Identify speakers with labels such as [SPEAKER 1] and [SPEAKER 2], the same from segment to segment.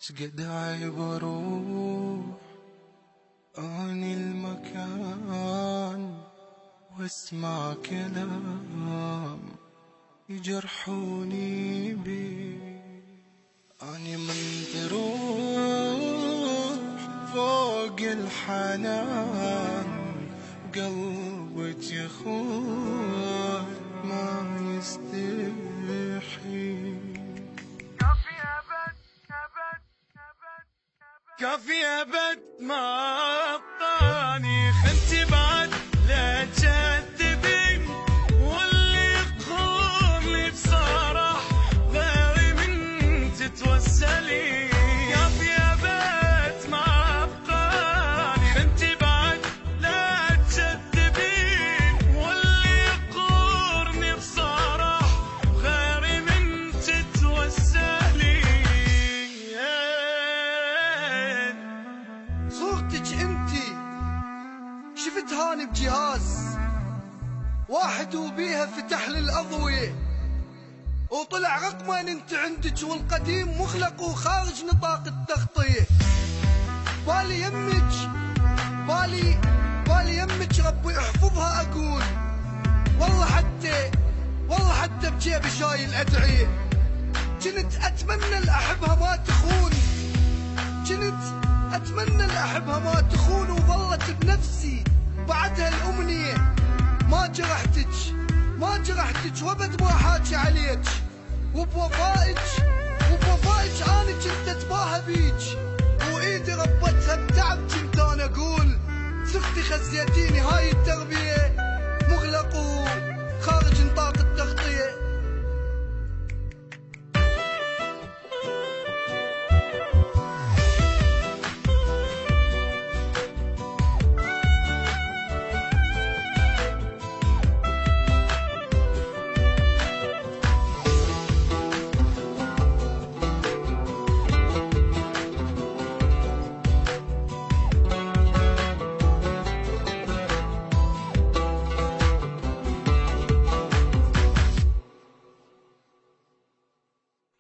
[SPEAKER 1] شقد عيب اروح اني المكان واسمع كلام يجرحوني بيه. اني منطروح فوق الحنان وقلبك يا خوي ما يستحي. كافي أبد ما أبطاني خنتي بعد لا تكذبين واللي يقهرني بصراح غيري من تتوسلي. كافي أبد ما أبطاني خنتي بعد لا تكذبين واللي يقهرني بصراح غيري من تتوسلي.
[SPEAKER 2] صورتك انتي شفتهاني بجهاز واحد وبيها فتح لي الاضوية وطلع رقمين انت عندك والقديم مخلق وخارج نطاق التغطية. بالي يمك ربي يحفظها اقول والله حتى بجيبي شايل ادعية. كنت اتمنى الاحبها ما تخون، أتمنى الأحبها ما تخون وظلت بنفسي بعدها الأمنية. ما جرحتك وابد ما حاجي عليك وبوفائك أنا كنت أتباهى بيك وإيدي ربتها بتعب. كنت أنا أقول سختي خزيتيني هاي التربية مغلق وخارج نطاق التغطية.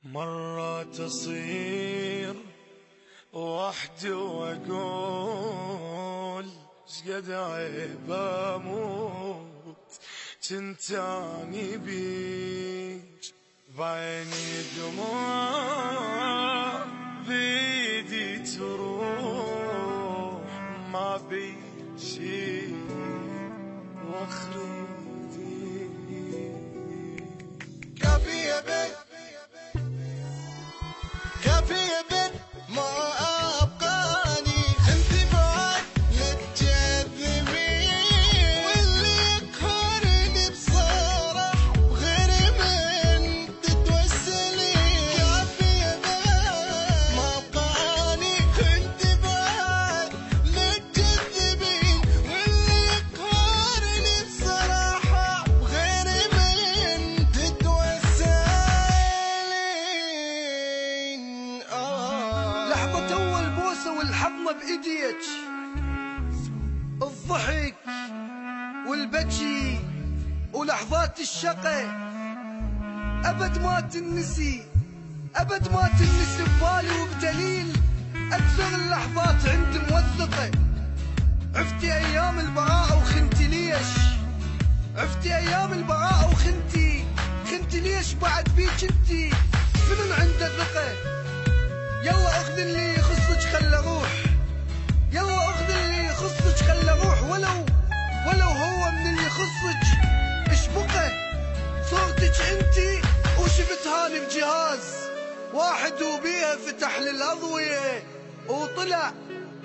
[SPEAKER 1] مرة تصير وحدي واقول شقد عيب اموت تنتاني بيك بعيني دموع بيدي تروح ما بي شي واخريدي. كافي يا بيت كافي بيت ما أبقاني خنتي بعد لا تكذبين واللي يقهرني بصراح وغيري من تتوسلي. كافي بيت ما أبقاني خنتي بعد لا تكذبين واللي يقهرني بصراحة وغيري من تتوسلي.
[SPEAKER 2] لحظة أول بوسة والحضنة بإيديك، الضحك والبكي ولحظات الشقة أبد ما تنسي ببالي وبدليل أكثر اللحظات عندي موثقة. عفتي أيام البراءة وخنتي ليش؟ خنتي ليش بعد بيك انتي منن عنده ثقة؟ يلا اخذ اللي يخصك خله روح ولو هو من اللي يخصك اشبقه. صورتك انتي وشفتهاني بجهاز واحد وبيها فتح لي الاضوية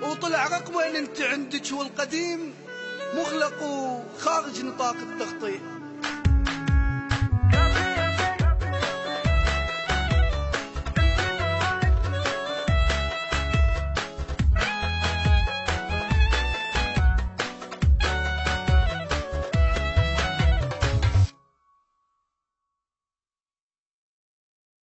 [SPEAKER 2] وطلع رقمين انت عندك والقديم مغلق وخارج نطاق التغطية.